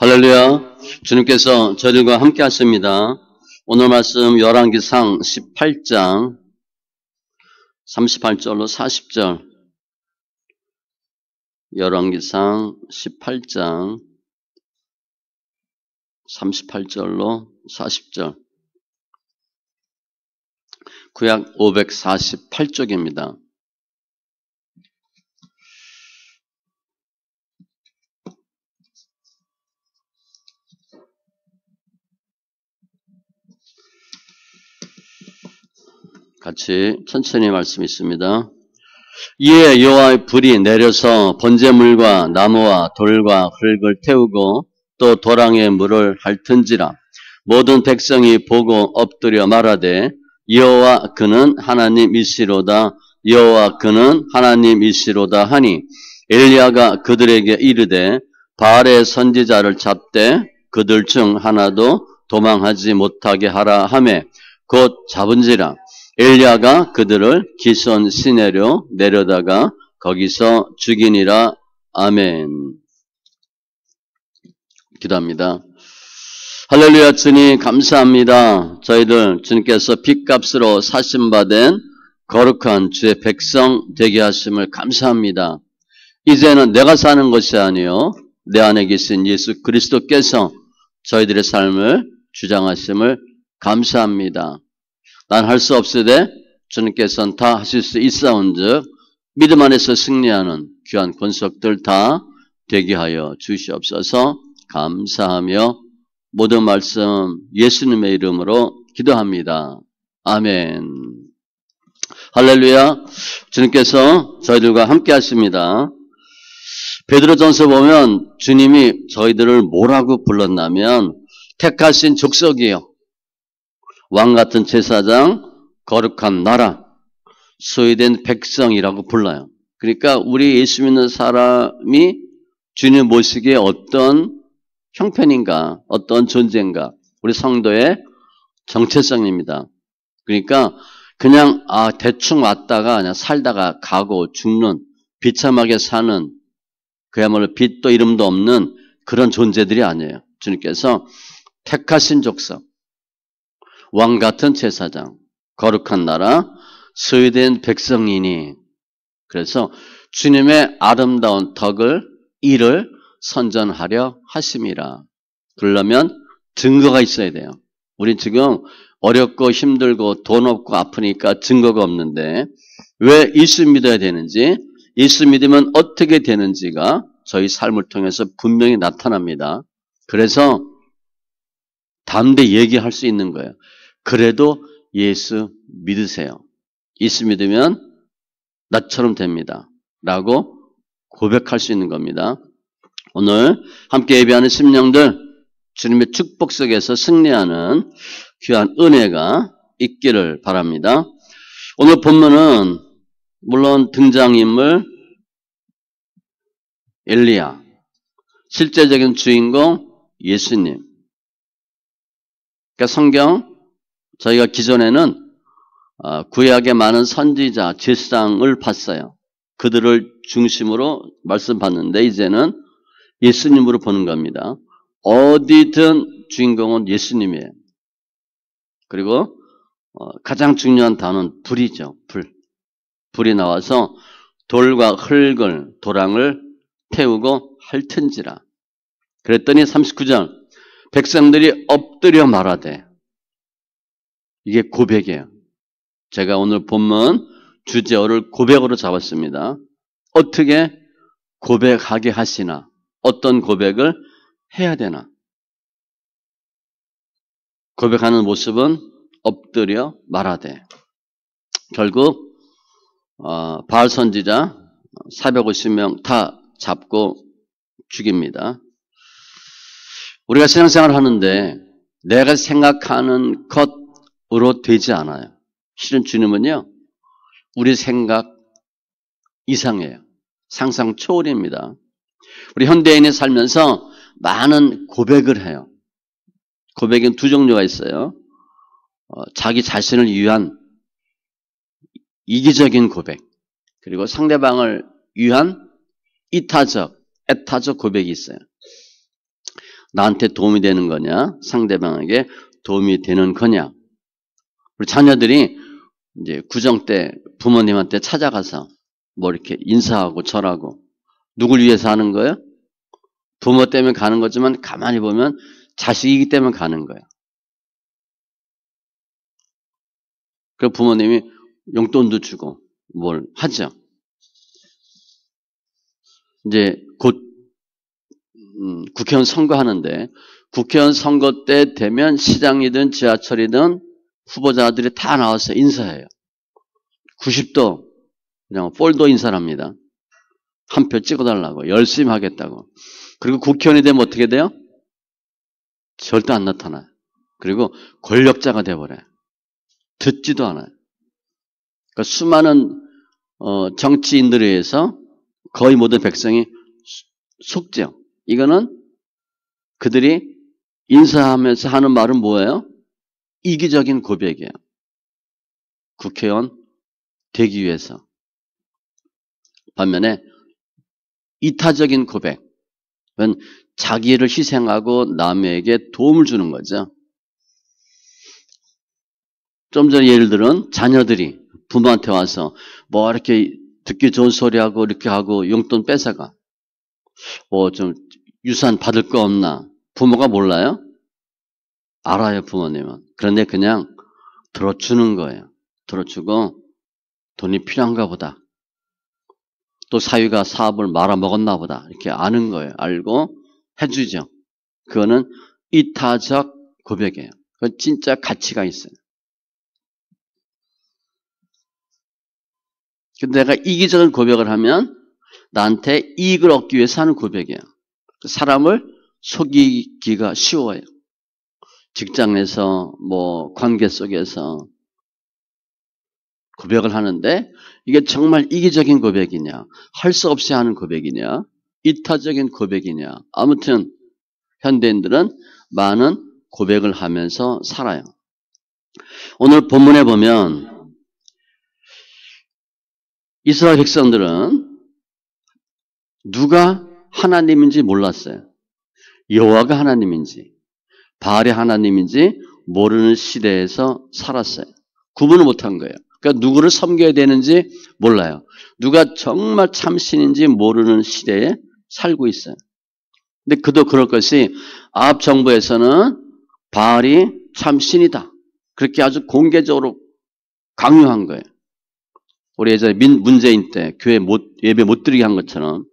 할렐루야. 주님께서 저희들과 함께 하십니다. 오늘 말씀 열왕기상 18장 38절로 40절. 열왕기상 18장 38절로 40절. 구약 548쪽입니다. 같이 천천히 말씀 있습니다. 이에 여호와의 불이 내려서 번제물과 나무와 돌과 흙을 태우고 또 도랑의 물을 핥은지라. 모든 백성이 보고 엎드려 말하되 여호와 그는 하나님이시로다. 여호와 그는 하나님이시로다 하니 엘리야가 그들에게 이르되 바알의 선지자를 잡되 그들 중 하나도 도망하지 못하게 하라 하매 곧 잡은지라. 엘리야가 그들을 기손 시내로 내려다가 거기서 죽이니라. 아멘. 기도합니다. 할렐루야. 주님 감사합니다. 저희들 주님께서 핏값으로 사심받은 거룩한 주의 백성 되게 하심을 감사합니다. 이제는 내가 사는 것이 아니요 내 안에 계신 예수 그리스도께서 저희들의 삶을 주장하심을 감사합니다. 난 할 수 없으되 주님께서는 다 하실 수 있사온즉 믿음 안에서 승리하는 귀한 권속들 다 되게 하여 주시옵소서. 감사하며 모든 말씀 예수님의 이름으로 기도합니다. 아멘. 할렐루야. 주님께서 저희들과 함께 하십니다. 베드로전서 보면 주님이 저희들을 뭐라고 불렀냐면 택하신 족속이요, 왕같은 제사장, 거룩한 나라, 소유된 백성이라고 불러요. 그러니까 우리 예수 믿는 사람이 주님 모시기에 어떤 형편인가, 어떤 존재인가, 우리 성도의 정체성입니다. 그러니까 그냥 대충 왔다가 그냥 살다가 가고 죽는, 비참하게 사는, 그야말로 빛도 이름도 없는 그런 존재들이 아니에요. 주님께서 택하신 족속, 왕같은 제사장, 거룩한 나라, 소유된 백성이니. 그래서 주님의 아름다운 덕을, 일을 선전하려 하심이라. 그러려면 증거가 있어야 돼요. 우리 지금 어렵고 힘들고 돈 없고 아프니까 증거가 없는데 왜 예수 믿어야 되는지, 예수 믿으면 어떻게 되는지가 저희 삶을 통해서 분명히 나타납니다. 그래서 담대히 얘기할 수 있는 거예요. 그래도 예수 믿으세요. 예수 믿으면 나처럼 됩니다. 라고 고백할 수 있는 겁니다. 오늘 함께 예배하는 심령들, 주님의 축복 속에서 승리하는 귀한 은혜가 있기를 바랍니다. 오늘 본문은 물론 등장인물 엘리야, 실제적인 주인공 예수님. 그러니까 성경, 저희가 기존에는 구약의 많은 선지자, 제사장을 봤어요. 그들을 중심으로 말씀 봤는데 이제는 예수님으로 보는 겁니다. 어디든 주인공은 예수님이에요. 그리고 가장 중요한 단어는 불이죠. 불. 불이 나와서 돌과 흙을, 도랑을 태우고 핥은지라. 그랬더니 39절, 백성들이 엎드려 말하되. 이게 고백이에요. 제가 오늘 본문 주제어를 고백으로 잡았습니다. 어떻게 고백하게 하시나? 어떤 고백을 해야 되나? 고백하는 모습은 엎드려 말하되. 결국 바알 선지자 450명 다 잡고 죽입니다. 우리가 신앙생활을 하는데 내가 생각하는 것으로 되지 않아요. 실은 주님은요, 우리 생각 이상이에요. 상상 초월입니다. 우리 현대인이 살면서 많은 고백을 해요. 고백엔 두 종류가 있어요. 자기 자신을 위한 이기적인 고백, 그리고 상대방을 위한 이타적, 애타적 고백이 있어요. 나한테 도움이 되는 거냐? 상대방에게 도움이 되는 거냐? 우리 자녀들이 이제 구정 때 부모님한테 찾아가서 뭐 이렇게 인사하고 절하고 누굴 위해서 하는 거예요? 부모 때문에 가는 거지만 가만히 보면 자식이기 때문에 가는 거예요. 그 부모님이 용돈도 주고 뭘 하죠. 이제 곧 국회의원 선거하는데 국회의원 선거 때 되면 시장이든 지하철이든 후보자들이 다 나와서 인사해요. 90도 그냥 폴더 인사를 합니다. 한 표 찍어달라고 열심히 하겠다고. 그리고 국회의원이 되면 어떻게 돼요? 절대 안 나타나요. 그리고 권력자가 돼버려요. 듣지도 않아요. 그러니까 수많은 정치인들에 의해서 거의 모든 백성이 속죠. 이거는 그들이 인사하면서 하는 말은 뭐예요? 이기적인 고백이에요. 국회의원 되기 위해서. 반면에 이타적인 고백은 자기를 희생하고 남에게 도움을 주는 거죠. 좀 전에 예를 들은 자녀들이 부모한테 와서 뭐 이렇게 듣기 좋은 소리하고 이렇게 하고 용돈 뺏어가. 뭐 좀 유산 받을 거 없나? 부모가 몰라요? 알아요, 부모님은. 그런데 그냥 들어주는 거예요. 들어주고 돈이 필요한가 보다. 또 사위가 사업을 말아먹었나 보다. 이렇게 아는 거예요. 알고 해주죠. 그거는 이타적 고백이에요. 그건 진짜 가치가 있어요. 근데 내가 이기적인 고백을 하면 나한테 이익을 얻기 위해서 하는 고백이에요. 사람을 속이기가 쉬워요. 직장에서 뭐 관계 속에서 고백을 하는데 이게 정말 이기적인 고백이냐, 할 수 없이 하는 고백이냐, 이타적인 고백이냐. 아무튼 현대인들은 많은 고백을 하면서 살아요. 오늘 본문에 보면 이스라엘 백성들은 누가 하나님인지 몰랐어요. 여호와가 하나님인지 바알이 하나님인지 모르는 시대에서 살았어요. 구분을 못한 거예요. 그러니까 누구를 섬겨야 되는지 몰라요. 누가 정말 참신인지 모르는 시대에 살고 있어요. 근데 그도 그럴 것이 아합 정부에서는 바알이 참신이다. 그렇게 아주 공개적으로 강요한 거예요. 우리 예전에 문재인 때 교회 예배 못 드리게 한 것처럼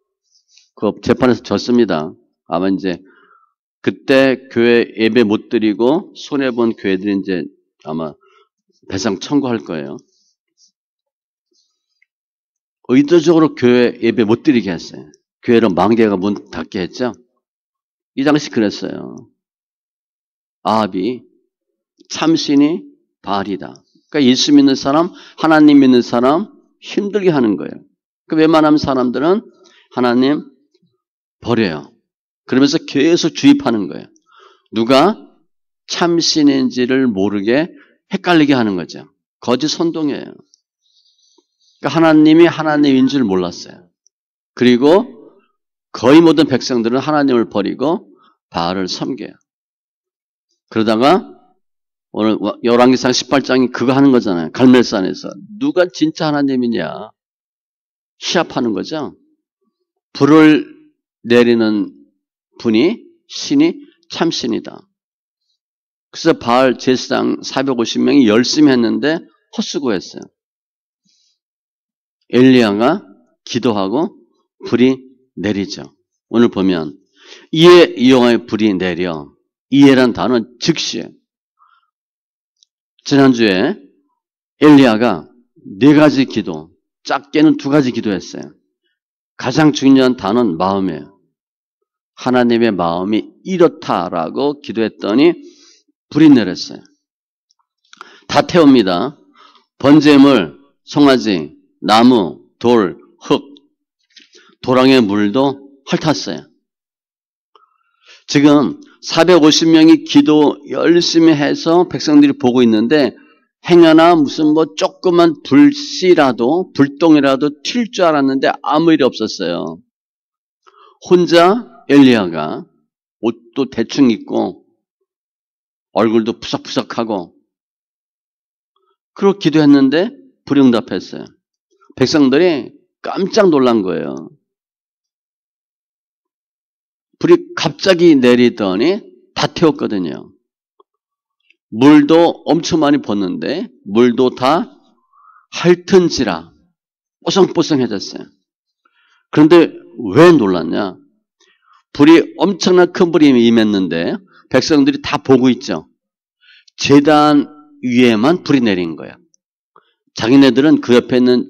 그 재판에서 졌습니다. 아마 이제 그때 교회 예배 못 드리고 손해본 교회들이 이제 아마 배상 청구할 거예요. 의도적으로 교회 예배 못 드리게 했어요. 교회로 만개가 문 닫게 했죠. 이 당시 그랬어요. 아합이 참신이 바알이다. 그러니까 예수 믿는 사람, 하나님 믿는 사람 힘들게 하는 거예요. 그 웬만한 사람들은 하나님 버려요. 그러면서 계속 주입하는 거예요. 누가 참신인지를 모르게 헷갈리게 하는 거죠. 거짓 선동이에요. 그러니까 하나님이 하나님인 줄 몰랐어요. 그리고 거의 모든 백성들은 하나님을 버리고 바알을 섬겨요. 그러다가 오늘 열왕기상 18장이 그거 하는 거잖아요. 갈멜산에서 누가 진짜 하나님이냐 시합하는 거죠. 불을 내리는 분이 신이 참신이다. 그래서 바알 제사장 450명이 열심히 했는데 헛수고했어요. 엘리야가 기도하고 불이 내리죠. 오늘 보면 이에 이용하여 불이 내려. 이에란 단어는 즉시예요. 지난주에 엘리야가 4가지 기도, 작게는 2가지 기도했어요. 가장 중요한 단어는 마음이에요. 하나님의 마음이 이렇다라고 기도했더니 불이 내렸어요. 다 태웁니다. 번제물, 송아지, 나무, 돌, 흙, 도랑의 물도 핥았어요. 지금 450명이 기도 열심히 해서 백성들이 보고 있는데 행여나 무슨 뭐 조그만 불씨라도 불똥이라도 튈 줄 알았는데 아무 일이 없었어요. 혼자 엘리야가 옷도 대충 입고 얼굴도 푸석푸석하고 그렇게 기도했는데 불응답했어요. 백성들이 깜짝 놀란 거예요. 불이 갑자기 내리더니 다 태웠거든요. 물도 엄청 많이 붓는데 물도 다 핥은지라 뽀송뽀송해졌어요. 그런데 왜 놀랐냐? 불이 엄청난 큰 불이 임했는데 백성들이 다 보고 있죠. 제단 위에만 불이 내린 거야. 자기네들은 그 옆에 있는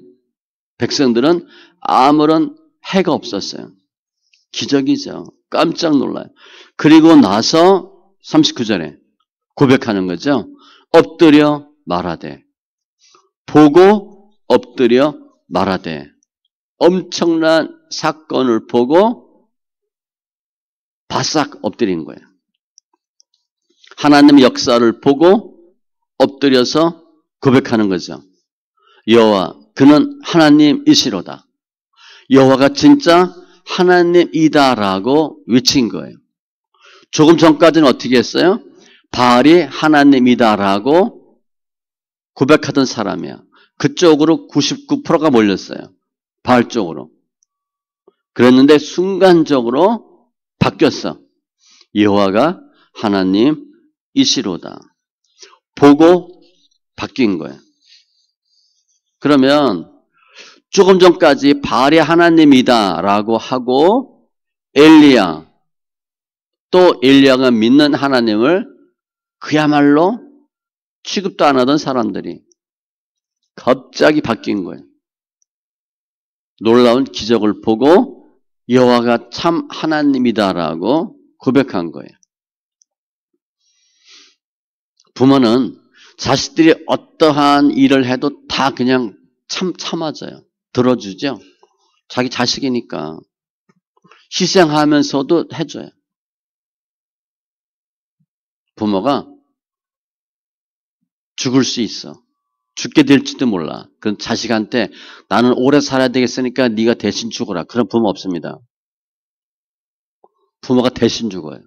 백성들은 아무런 해가 없었어요. 기적이죠. 깜짝 놀라요. 그리고 나서 39절에 고백하는 거죠. 엎드려 말하되 보고 엎드려 말하되 엄청난 사건을 보고 바싹 엎드린 거예요. 하나님의 역사를 보고 엎드려서 고백하는 거죠. 여호와 그는 하나님이시로다. 여호와가 진짜 하나님이다라고 외친 거예요. 조금 전까지는 어떻게 했어요? 바알이 하나님이다라고 고백하던 사람이야. 그쪽으로 99%가 몰렸어요. 바알 쪽으로. 그랬는데 순간적으로 바뀌었어. 여호와가 하나님이시로다. 보고 바뀐 거예요. 그러면 조금 전까지 바알이 하나님이다라고 하고 엘리야 또 엘리야가 믿는 하나님을 그야말로 취급도 안 하던 사람들이 갑자기 바뀐 거예요. 놀라운 기적을 보고 여호와가 참 하나님이다라고 고백한 거예요. 부모는 자식들이 어떠한 일을 해도 다 그냥 참아줘요. 들어주죠. 자기 자식이니까. 희생하면서도 해줘요. 부모가 죽을 수 있어. 죽게 될지도 몰라. 그럼 자식한테 나는 오래 살아야 되겠으니까 네가 대신 죽어라. 그런 부모 없습니다. 부모가 대신 죽어요.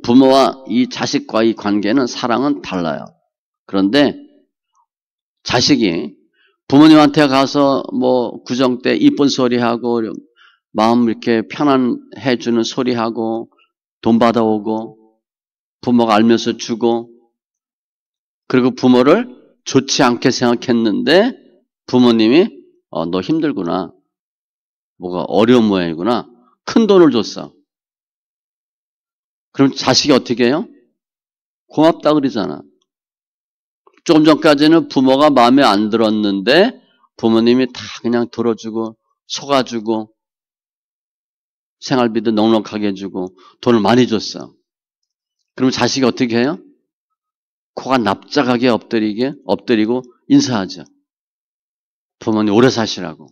부모와 이 자식과의 관계는 사랑은 달라요. 그런데 자식이 부모님한테 가서 뭐 구정 때 이쁜 소리하고 마음 이렇게 편안해 주는 소리하고 돈 받아오고 부모가 알면서 주고 그리고 부모를 좋지 않게 생각했는데 부모님이 너 힘들구나. 뭐가 어려운 모양이구나. 큰 돈을 줬어. 그럼 자식이 어떻게 해요? 고맙다 그러잖아. 조금 전까지는 부모가 마음에 안 들었는데 부모님이 다 그냥 들어주고 속아주고 생활비도 넉넉하게 해주고 돈을 많이 줬어. 그럼 자식이 어떻게 해요? 코가 납작하게 엎드리고 인사하죠. 부모님 오래 사시라고.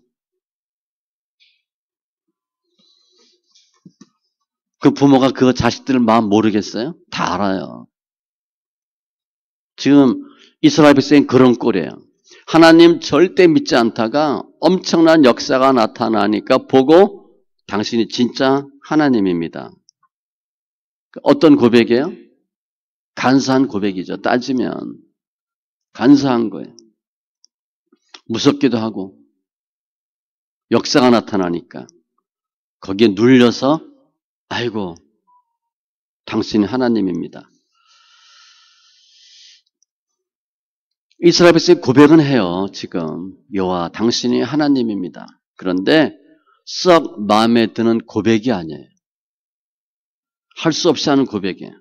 그 부모가 그 자식들 마음 모르겠어요? 다 알아요. 지금 이스라엘 백성이 그런 꼴이에요. 하나님 절대 믿지 않다가 엄청난 역사가 나타나니까 보고 당신이 진짜 하나님입니다. 어떤 고백이에요? 간사한 고백이죠. 따지면 간사한 거예요. 무섭기도 하고 역사가 나타나니까 거기에 눌려서 아이고 당신이 하나님입니다. 이스라엘 백성이 고백은 해요. 지금 여호와 당신이 하나님입니다. 그런데 썩 마음에 드는 고백이 아니에요. 할 수 없이 하는 고백이에요.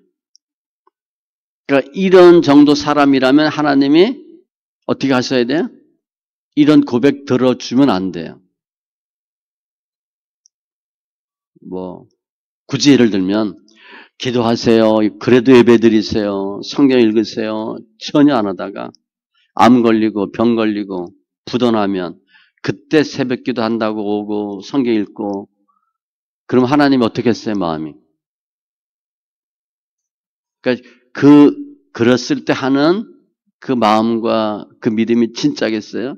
그러니까 이런 정도 사람이라면 하나님이 어떻게 하셔야 돼요? 이런 고백 들어주면 안 돼요. 뭐 굳이 예를 들면 기도하세요. 그래도 예배드리세요. 성경 읽으세요. 전혀 안 하다가 암 걸리고 병 걸리고 부도나면 그때 새벽기도 한다고 오고 성경 읽고 그럼 하나님이 어떻게 했어요? 마음이. 그러니까 그랬을 때 하는 그 마음과 그 믿음이 진짜겠어요?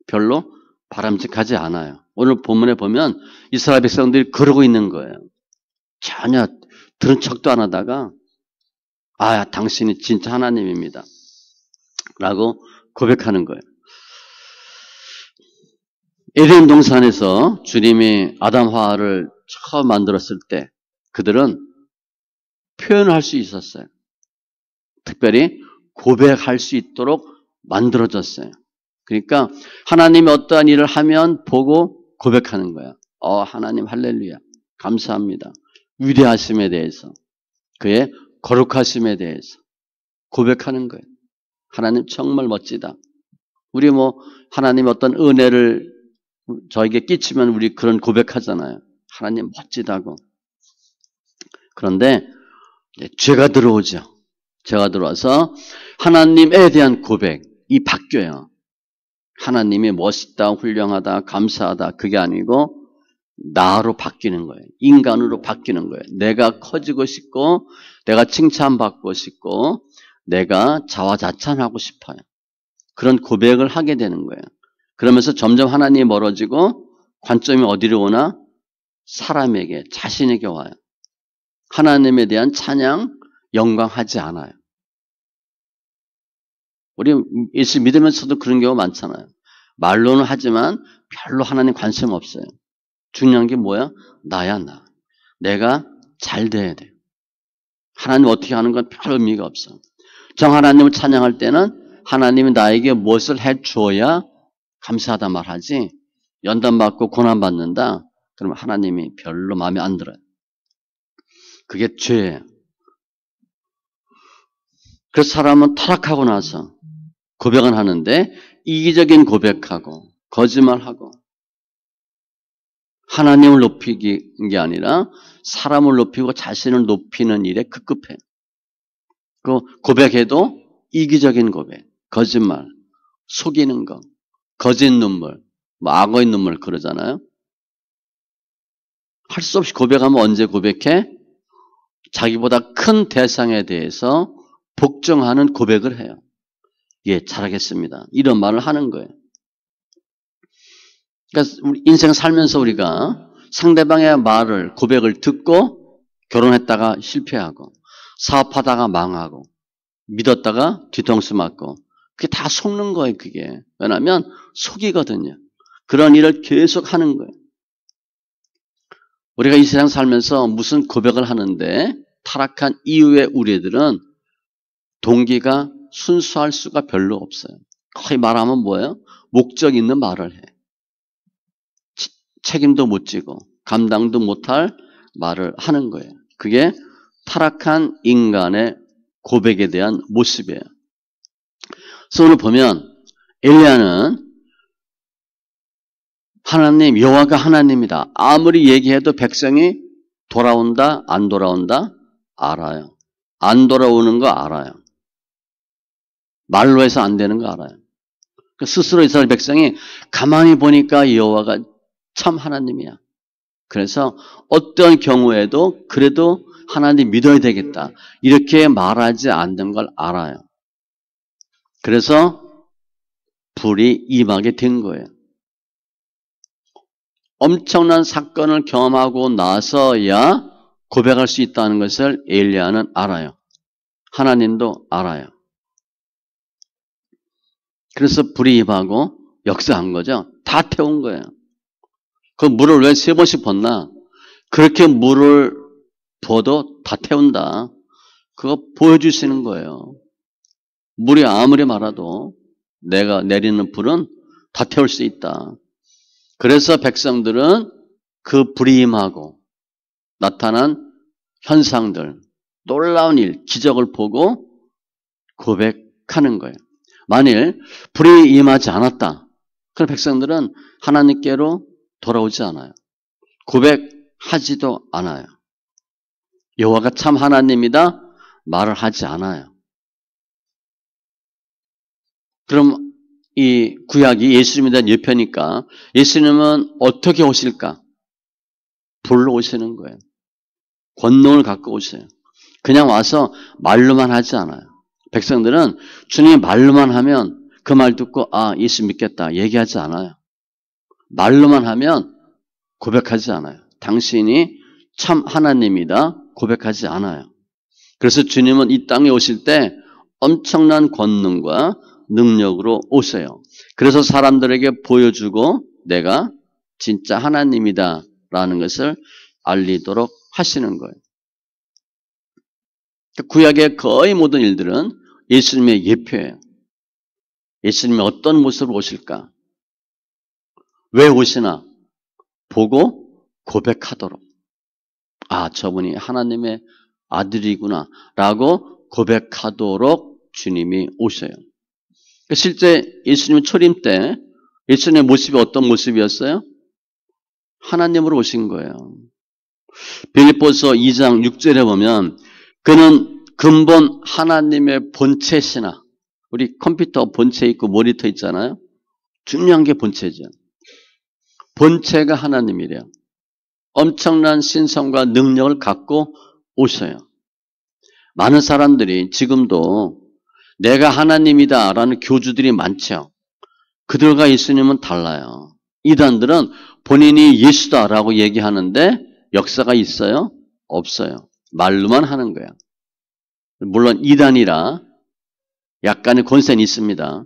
별로 바람직하지 않아요. 오늘 본문에 보면 이스라엘 백성들이 그러고 있는 거예요. 전혀 들은 척도 안 하다가 당신이 진짜 하나님입니다. 라고 고백하는 거예요. 에덴 동산에서 주님이 아담 하와를 처음 만들었을 때 그들은 표현할 수 있었어요. 특별히 고백할 수 있도록 만들어졌어요. 그러니까 하나님이 어떠한 일을 하면 보고 고백하는 거야. 하나님 할렐루야. 감사합니다. 위대하심에 대해서, 그의 거룩하심에 대해서 고백하는 거예요. 하나님 정말 멋지다. 우리 하나님 어떤 은혜를 저에게 끼치면 우리 그런 고백하잖아요. 하나님 멋지다고. 그런데 죄가 들어오죠. 죄가 들어와서 하나님에 대한 고백이 바뀌어요. 하나님이 멋있다, 훌륭하다, 감사하다 그게 아니고 나로 바뀌는 거예요. 인간으로 바뀌는 거예요. 내가 커지고 싶고 내가 칭찬받고 싶고 내가 자화자찬하고 싶어요. 그런 고백을 하게 되는 거예요. 그러면서 점점 하나님이 멀어지고 관점이 어디로 오나? 사람에게, 자신에게 와요. 하나님에 대한 찬양, 영광하지 않아요. 우리 예수 믿으면서도 그런 경우 많잖아요. 말로는 하지만 별로 하나님 관심 없어요. 중요한 게 뭐야? 나야 나. 내가 잘 돼야 돼요. 하나님 어떻게 하는 건 별 의미가 없어. 정 하나님을 찬양할 때는 하나님이 나에게 무엇을 해주어야 감사하다 말하지, 연단받고 고난받는다? 그러면 하나님이 별로 마음에 안 들어요. 그게 죄예요. 그래서 사람은 타락하고 나서 고백은 하는데 이기적인 고백하고 거짓말하고 하나님을 높이는 게 아니라 사람을 높이고 자신을 높이는 일에 급급해요. 그 고백해도 이기적인 고백, 거짓말, 속이는 거, 거짓 눈물, 악어의 눈물 그러잖아요. 할 수 없이 고백하면 언제 고백해? 자기보다 큰 대상에 대해서 복종하는 고백을 해요. 예, 잘하겠습니다. 이런 말을 하는 거예요. 그러니까 우리 인생 살면서 우리가 상대방의 말을, 고백을 듣고 결혼했다가 실패하고 사업하다가 망하고 믿었다가 뒤통수 맞고 그게 다 속는 거예요. 그게. 왜냐하면 속이거든요. 그런 일을 계속 하는 거예요. 우리가 이 세상 살면서 무슨 고백을 하는데 타락한 이후에 우리들은 동기가 순수할 수가 별로 없어요. 거의 말하면 뭐예요? 목적 있는 말을 해. 책임도 못 지고 감당도 못할 말을 하는 거예요. 그게 타락한 인간의 고백에 대한 모습이에요. 그래서 오늘 보면 엘리야는 하나님, 여호와가 하나님이다. 아무리 얘기해도 백성이 돌아온다, 안 돌아온다? 알아요. 안 돌아오는 거 알아요. 말로 해서 안 되는 거 알아요. 스스로 이스라엘 백성이 가만히 보니까 여호와가 참 하나님이야. 그래서 어떤 경우에도 그래도 하나님 믿어야 되겠다. 이렇게 말하지 않는 걸 알아요. 그래서 불이 임하게 된 거예요. 엄청난 사건을 경험하고 나서야 고백할 수 있다는 것을 엘리야는 알아요. 하나님도 알아요. 그래서 불이 임하고 역사한 거죠. 다 태운 거예요. 그 물을 왜 3번씩 붓나? 그렇게 물을 부어도 다 태운다. 그거 보여주시는 거예요. 물이 아무리 많아도 내가 내리는 불은 다 태울 수 있다. 그래서 백성들은 그 불이 임하고 나타난 현상들, 놀라운 일, 기적을 보고 고백하는 거예요. 만일 불이 임하지 않았다. 그럼 백성들은 하나님께로 돌아오지 않아요. 고백하지도 않아요. 여호와가 참 하나님이다 말을 하지 않아요. 그럼 이 구약이 예수님에 대한 예표니까 예수님은 어떻게 오실까? 불로 오시는 거예요. 권능을 갖고 오세요. 그냥 와서 말로만 하지 않아요. 백성들은 주님이 말로만 하면 그 말 듣고 예수 믿겠다 얘기하지 않아요. 말로만 하면 고백하지 않아요. 당신이 참 하나님이다 고백하지 않아요. 그래서 주님은 이 땅에 오실 때 엄청난 권능과 능력으로 오세요. 그래서 사람들에게 보여주고 내가 진짜 하나님이다 라는 것을 알리도록 하시는 거예요. 구약의 거의 모든 일들은 예수님의 예표예요. 예수님이 어떤 모습으로 오실까? 왜 오시나? 보고 고백하도록. 아, 저분이 하나님의 아들이구나 라고 고백하도록 주님이 오셔요. 실제 예수님 초림 때 예수님의 모습이 어떤 모습이었어요? 하나님으로 오신 거예요. 빌립보서 2장 6절에 보면 그는 근본 하나님의 본체시나, 우리 컴퓨터 본체 있고 모니터 있잖아요. 중요한 게 본체죠. 본체가 하나님이래요. 엄청난 신성과 능력을 갖고 오셔요. 많은 사람들이 지금도 내가 하나님이다 라는 교주들이 많죠. 그들과 예수님은 달라요. 이단들은 본인이 예수다라고 얘기하는데 역사가 있어요? 없어요. 말로만 하는 거예요. 물론 이단이라 약간의 권세는 있습니다.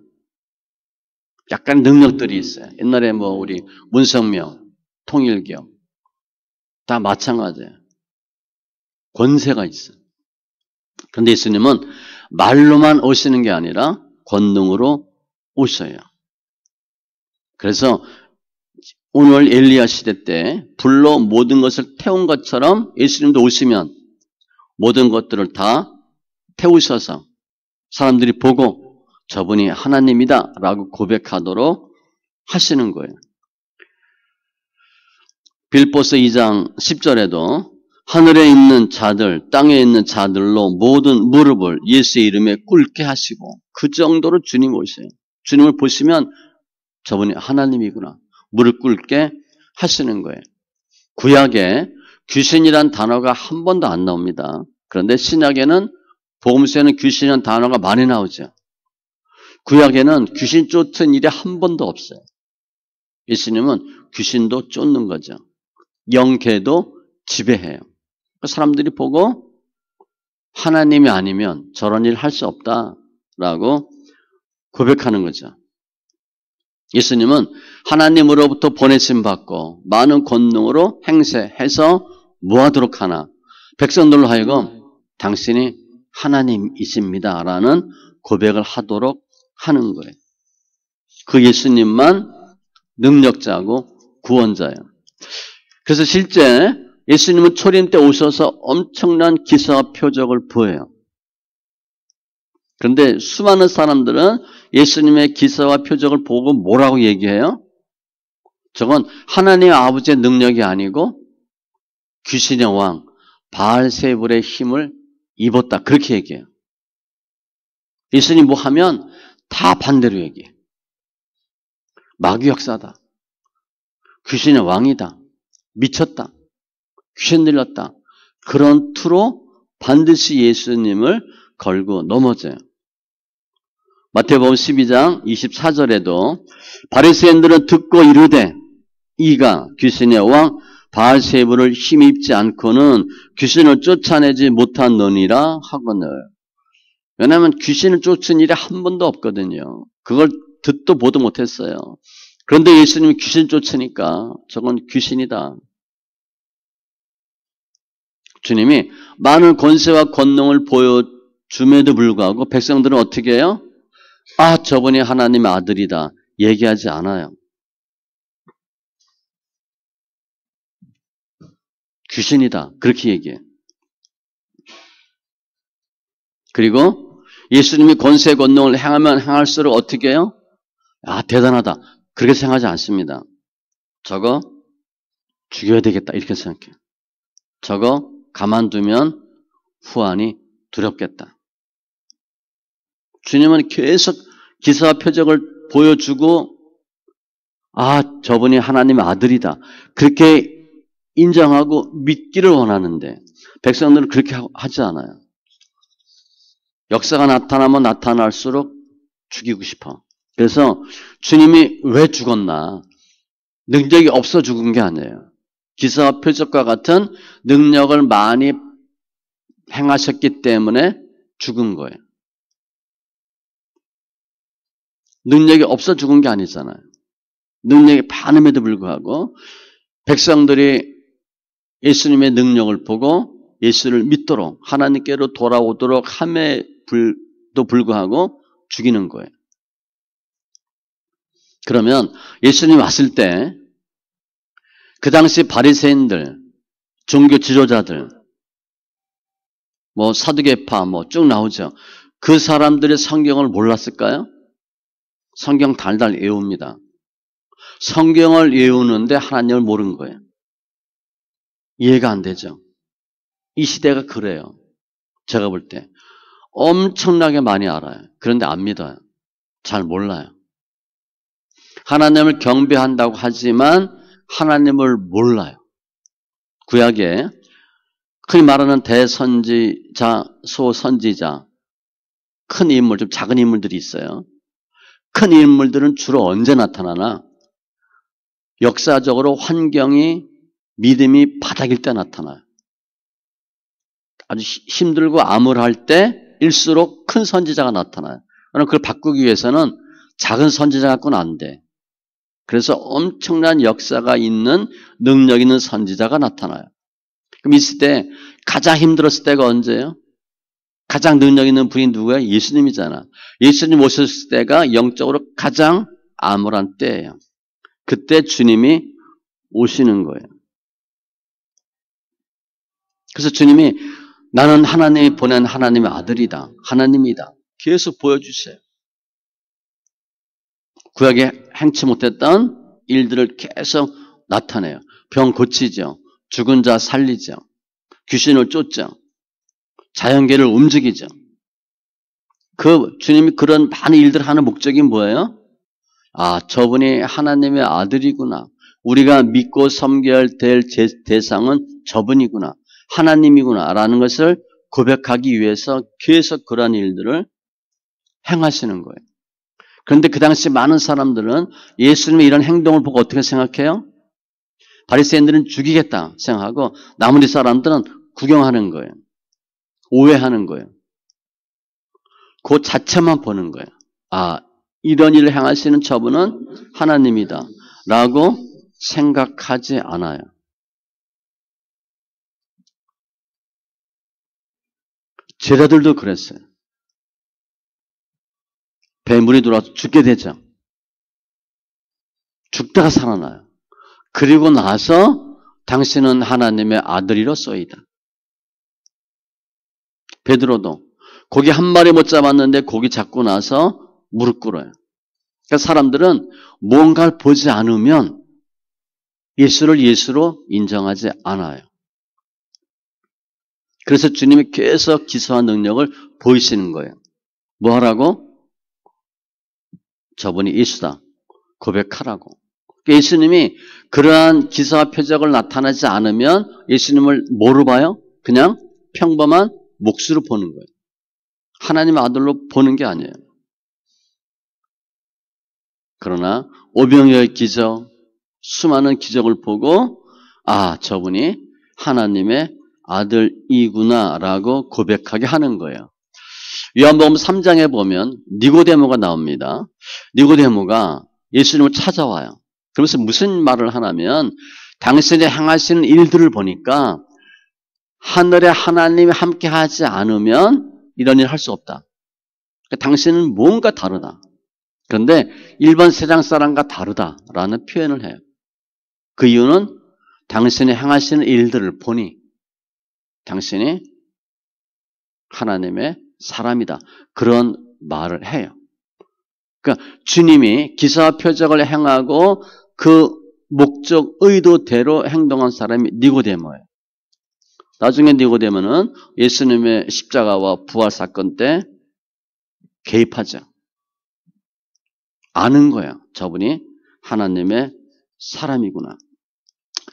약간 능력들이 있어요. 옛날에 우리 문성명, 통일교 다 마찬가지예요. 권세가 있어요. 그런데 예수님은 말로만 오시는 게 아니라 권능으로 오셔요. 그래서 오늘 엘리야 시대 때 불로 모든 것을 태운 것처럼 예수님도 오시면 모든 것들을 다 태우셔서 사람들이 보고 저분이 하나님이다 라고 고백하도록 하시는 거예요. 빌립보서 2장 10절에도 하늘에 있는 자들, 땅에 있는 자들로 모든 무릎을 예수의 이름에 꿇게 하시고 그 정도로 주님 오세요. 주님을 보시면 저분이 하나님이구나. 무릎 꿇게 하시는 거예요. 구약에 귀신이란 단어가 한 번도 안 나옵니다. 그런데 신약에는 복음서에는 귀신이란 단어가 많이 나오죠. 구약에는 귀신 쫓은 일이 한 번도 없어요. 예수님은 귀신도 쫓는 거죠. 영계도 지배해요. 사람들이 보고 하나님이 아니면 저런 일 할 수 없다라고 고백하는 거죠. 예수님은 하나님으로부터 보내심 받고 많은 권능으로 행세해서 뭐하도록 하나? 백성들로 하여금 당신이 하나님이십니다라는 고백을 하도록 하는 거예요. 그 예수님만 능력자고 구원자예요. 그래서 실제 예수님은 초림 때 오셔서 엄청난 기사와 표적을 보여요. 그런데 수많은 사람들은 예수님의 기사와 표적을 보고 뭐라고 얘기해요? 저건 하나님의 아버지의 능력이 아니고 귀신의 왕 바알세불의 힘을 입었다. 그렇게 얘기해요. 예수님 뭐 하면 다 반대로 얘기해. 마귀 역사다. 귀신의 왕이다. 미쳤다. 귀신 들렸다. 그런 투로 반드시 예수님을 걸고 넘어져요. 마태복음 12장 24절에도 바리새인들은 듣고 이르되 이가 귀신의 왕 바알세불을 힘입지 않고는 귀신을 쫓아내지 못하느니라 하거늘. 왜냐하면 귀신을 쫓은 일이 한 번도 없거든요. 그걸 듣도 보도 못했어요. 그런데 예수님이 귀신 쫓으니까 저건 귀신이다. 주님이 많은 권세와 권능을 보여줌에도 불구하고 백성들은 어떻게 해요? 아, 저분이 하나님의 아들이다. 얘기하지 않아요. 귀신이다. 그렇게 얘기해. 그리고 예수님이 권세 권능을 행하면 행할수록 어떻게 해요? 아, 대단하다. 그렇게 생각하지 않습니다. 저거 죽여야 되겠다. 이렇게 생각해요. 저거 가만두면 후환이 두렵겠다. 주님은 계속 기사와 표적을 보여주고 아, 저분이 하나님의 아들이다. 그렇게 인정하고 믿기를 원하는데 백성들은 그렇게 하지 않아요. 역사가 나타나면 나타날수록 죽이고 싶어. 그래서 주님이 왜 죽었나? 능력이 없어 죽은 게 아니에요. 기사와 표적과 같은 능력을 많이 행하셨기 때문에 죽은 거예요. 능력이 없어 죽은 게 아니잖아요. 능력이 많음에도 불구하고 백성들이 예수님의 능력을 보고 예수를 믿도록 하나님께로 돌아오도록 함에도 불구하고 죽이는 거예요. 그러면 예수님 왔을 때 그 당시 바리새인들, 종교 지도자들, 사두개파 쭉 나오죠. 그 사람들이 성경을 몰랐을까요? 성경 달달 외웁니다. 성경을 외우는데 하나님을 모르는 거예요. 이해가 안 되죠. 이 시대가 그래요. 제가 볼 때 엄청나게 많이 알아요. 그런데 안 믿어요. 잘 몰라요. 하나님을 경배한다고 하지만 하나님을 몰라요. 구약에 흔히 말하는 대선지자, 소선지자, 큰 인물, 좀 작은 인물들이 있어요. 큰 인물들은 주로 언제 나타나나? 역사적으로 환경이, 믿음이 바닥일 때 나타나요. 아주 힘들고 암울할 때일수록 큰 선지자가 나타나요. 그럼 그걸 바꾸기 위해서는 작은 선지자 갖고는 안 돼. 그래서 엄청난 역사가 있는 능력 있는 선지자가 나타나요. 그럼 이 시대 가장 힘들었을 때가 언제예요? 가장 능력 있는 분이 누구예요? 예수님이잖아. 예수님 오셨을 때가 영적으로 가장 암울한 때예요. 그때 주님이 오시는 거예요. 그래서 주님이 나는 하나님이 보낸 하나님의 아들이다. 하나님이다. 계속 보여주세요. 구약에 행치 못했던 일들을 계속 나타내요. 병 고치죠. 죽은 자 살리죠. 귀신을 쫓죠. 자연계를 움직이죠. 주님이 그런 많은 일들을 하는 목적이 뭐예요? 저분이 하나님의 아들이구나. 우리가 믿고 섬겨야 될 대상은 저분이구나. 하나님이구나. 라는 것을 고백하기 위해서 계속 그런 일들을 행하시는 거예요. 그런데 그 당시 많은 사람들은 예수님의 이런 행동을 보고 어떻게 생각해요? 바리새인들은 죽이겠다 생각하고 나머지 사람들은 구경하는 거예요. 오해하는 거예요. 그 자체만 보는 거예요. 이런 일을 행하시는 저분은 하나님이다 라고 생각하지 않아요. 제자들도 그랬어요. 뱀물이 들어와서 죽게 되죠. 죽다가 살아나요. 그리고 나서 당신은 하나님의 아들이로소이다. 베드로도 고기 한 마리 못 잡았는데 고기 잡고 나서 무릎 꿇어요. 그러니까 사람들은 뭔가를 보지 않으면 예수를 예수로 인정하지 않아요. 그래서 주님이 계속 기사와 능력을 보이시는 거예요. 뭐 하라고? 저분이 예수다. 고백하라고. 예수님이 그러한 기사와 표적을 나타나지 않으면 예수님을 뭐로 봐요? 그냥 평범한 몫으로 보는 거예요. 하나님의 아들로 보는 게 아니에요. 그러나 오병이어의 기적, 수많은 기적을 보고 저분이 하나님의 아들이구나라고 고백하게 하는 거예요. 요한복음 3장에 보면 니고데모가 나옵니다. 니고데모가 예수님을 찾아와요. 그러면서 무슨 말을 하냐면 당신이 행하시는 일들을 보니까 하늘에 하나님이 함께 하지 않으면 이런 일 할 수 없다. 그러니까 당신은 뭔가 다르다. 그런데 일반 세상 사람과 다르다라는 표현을 해요. 그 이유는 당신이 행하시는 일들을 보니 당신이 하나님의 사람이다. 그런 말을 해요. 그러니까 주님이 기사와 표적을 행하고 그 목적 의도대로 행동한 사람이 니고데모예요. 나중에 니고데모는 예수님의 십자가와 부활 사건 때 개입하죠. 아는 거예요. 저분이 하나님의 사람이구나.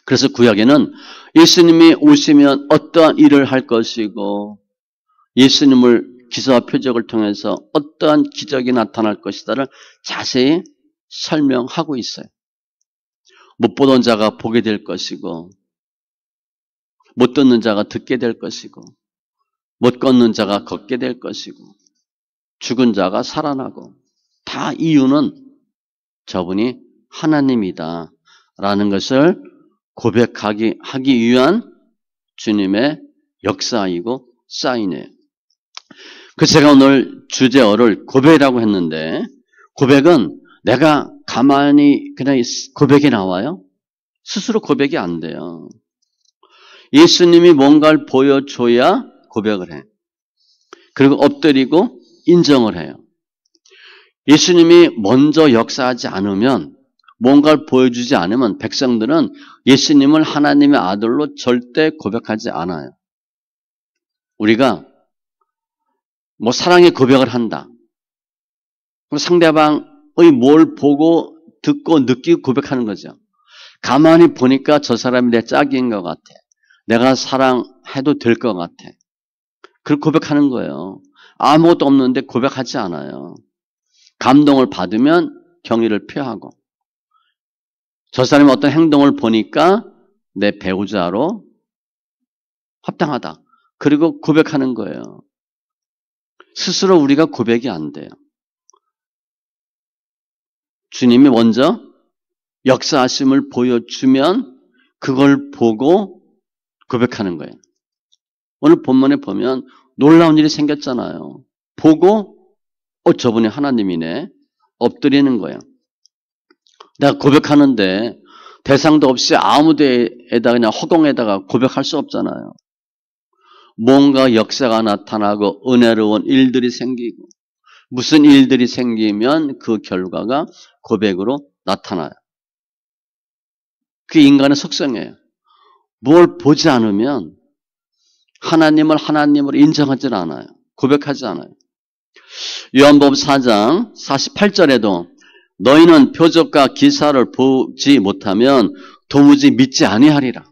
그래서 구약에는 예수님이 오시면 어떠한 일을 할 것이고 예수님을 기사와 표적을 통해서 어떠한 기적이 나타날 것이다를 자세히 설명하고 있어요. 못 보던 자가 보게 될 것이고 못 듣는 자가 듣게 될 것이고 못 걷는 자가 걷게 될 것이고 죽은 자가 살아나고 다 이유는 저분이 하나님이다 라는 것을 고백하기 위한 주님의 역사이고 사인이에요. 그래서 제가 오늘 주제어를 고백이라고 했는데 고백은 내가 가만히 그냥 고백이 나와요? 스스로 고백이 안 돼요. 예수님이 뭔가를 보여줘야 고백을 해. 그리고 엎드리고 인정을 해요. 예수님이 먼저 역사하지 않으면 뭔가를 보여주지 않으면 백성들은 예수님을 하나님의 아들로 절대 고백하지 않아요. 우리가 뭐 사랑의 고백을 한다. 그럼 상대방의 뭘 보고 듣고 느끼고 고백하는 거죠. 가만히 보니까 저 사람이 내 짝인 것 같아. 내가 사랑해도 될 것 같아. 그걸 고백하는 거예요. 아무것도 없는데 고백하지 않아요. 감동을 받으면 경의를 표하고 저 사람의 어떤 행동을 보니까 내 배우자로 합당하다. 그리고 고백하는 거예요. 스스로 우리가 고백이 안 돼요. 주님이 먼저 역사하심을 보여주면 그걸 보고 고백하는 거예요. 오늘 본문에 보면 놀라운 일이 생겼잖아요. 보고 저분이 하나님이네. 엎드리는 거예요. 내가 고백하는데 대상도 없이 아무 데에다 그냥 허공에다가 고백할 수 없잖아요. 뭔가 역사가 나타나고 은혜로운 일들이 생기고 무슨 일들이 생기면 그 결과가 고백으로 나타나요. 그게 인간의 속성이에요. 뭘 보지 않으면 하나님을 하나님으로 인정하지 않아요. 고백하지 않아요. 요한복음 4장 48절에도 너희는 표적과 기사를 보지 못하면 도무지 믿지 아니하리라.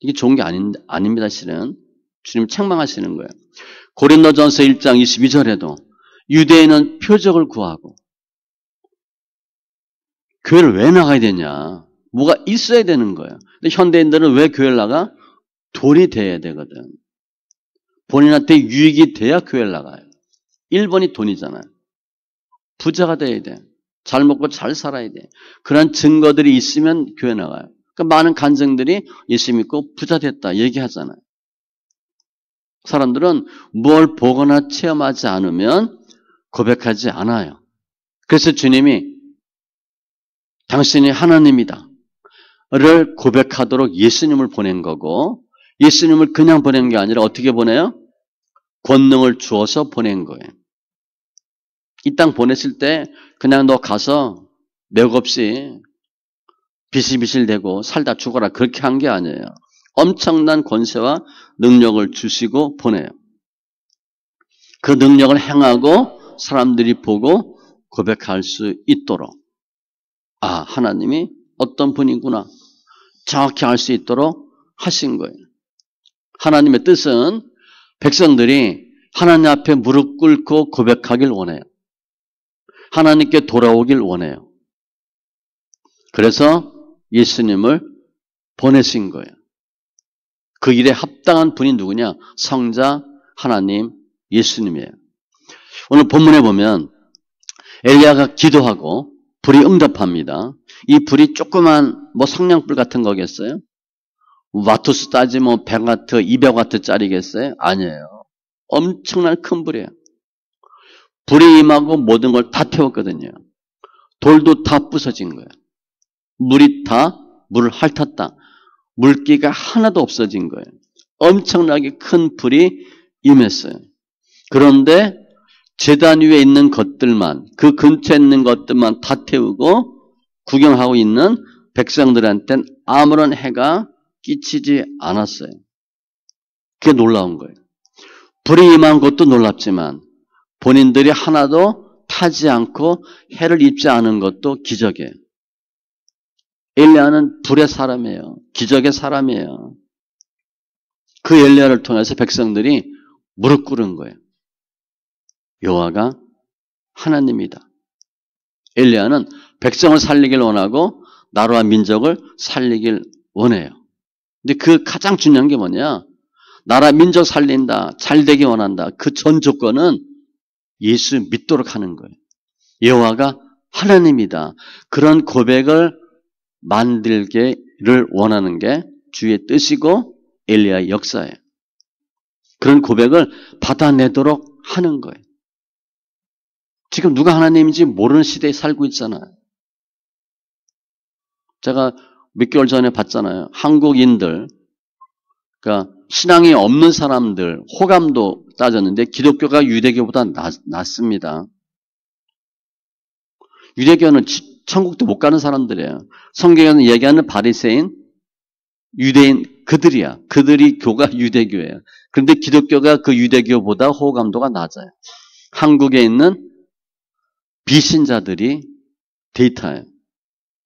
이게 좋은 게 아닙니다. 실은 주님 책망하시는 거예요. 고린도전서 1장 22절에도 유대인은 표적을 구하고 교회를 왜 나가야 되냐. 뭐가 있어야 되는 거예요. 근데 현대인들은 왜 교회를 나가? 돈이 돼야 되거든. 본인한테 유익이 돼야 교회를 나가요. 1번이 돈이잖아요. 부자가 돼야 돼. 잘 먹고 잘 살아야 돼. 그런 증거들이 있으면 교회 나가요. 그러니까 많은 간증들이 예수 믿고 부자 됐다 얘기하잖아요. 사람들은 뭘 보거나 체험하지 않으면 고백하지 않아요. 그래서 주님이 당신이 하나님이다 를 고백하도록 예수님을 보낸 거고 예수님을 그냥 보낸 게 아니라 어떻게 보내요? 권능을 주어서 보낸 거예요. 이 땅 보냈을 때 그냥 너 가서 맥없이 비실비실대고 살다 죽어라 그렇게 한 게 아니에요. 엄청난 권세와 능력을 주시고 보내요. 그 능력을 행하고 사람들이 보고 고백할 수 있도록 하나님이 어떤 분이구나 정확히 알 수 있도록 하신 거예요. 하나님의 뜻은 백성들이 하나님 앞에 무릎 꿇고 고백하길 원해요. 하나님께 돌아오길 원해요. 그래서 예수님을 보내신 거예요. 그 일에 합당한 분이 누구냐? 성자 하나님 예수님이에요. 오늘 본문에 보면 엘리야가 기도하고 불이 응답합니다. 이 불이 조그만 성냥불 같은 거겠어요? 와트수 따지면 100와트, 200와트짜리겠어요? 아니에요. 엄청난 큰 불이에요. 불이 임하고 모든 걸 다 태웠거든요. 돌도 다 부서진 거예요. 물이 다 물을 핥았다. 물기가 하나도 없어진 거예요. 엄청나게 큰 불이 임했어요. 그런데 제단 위에 있는 것들만, 그 근처에 있는 것들만 다 태우고 구경하고 있는 백성들한테는 아무런 해가 끼치지 않았어요. 그게 놀라운 거예요. 불이 임한 것도 놀랍지만 본인들이 하나도 타지 않고 해를 입지 않은 것도 기적이에요. 엘리야는 불의 사람이에요. 기적의 사람이에요. 그 엘리야를 통해서 백성들이 무릎 꿇은 거예요. 여호와가 하나님이다. 엘리야는 백성을 살리길 원하고 나라와 민족을 살리길 원해요. 근데 그 가장 중요한 게 뭐냐? 나라 민족 살린다. 잘 되기 원한다. 그 전 조건은 예수 믿도록 하는 거예요. 여호와가 하나님이다. 그런 고백을 만들기를 원하는 게 주의 뜻이고 엘리야의 역사예요. 그런 고백을 받아내도록 하는 거예요. 지금 누가 하나님인지 모르는 시대에 살고 있잖아요. 제가 몇 개월 전에 봤잖아요. 한국인들, 그러니까 신앙이 없는 사람들 호감도 따졌는데 기독교가 유대교보다 낫습니다. 유대교는 천국도 못 가는 사람들이에요. 성경에는 얘기하는 바리새인, 유대인 그들이야. 그들이 교가 유대교예요. 그런데 기독교가 그 유대교보다 호감도가 낮아요. 한국에 있는 비신자들이 데이터예요.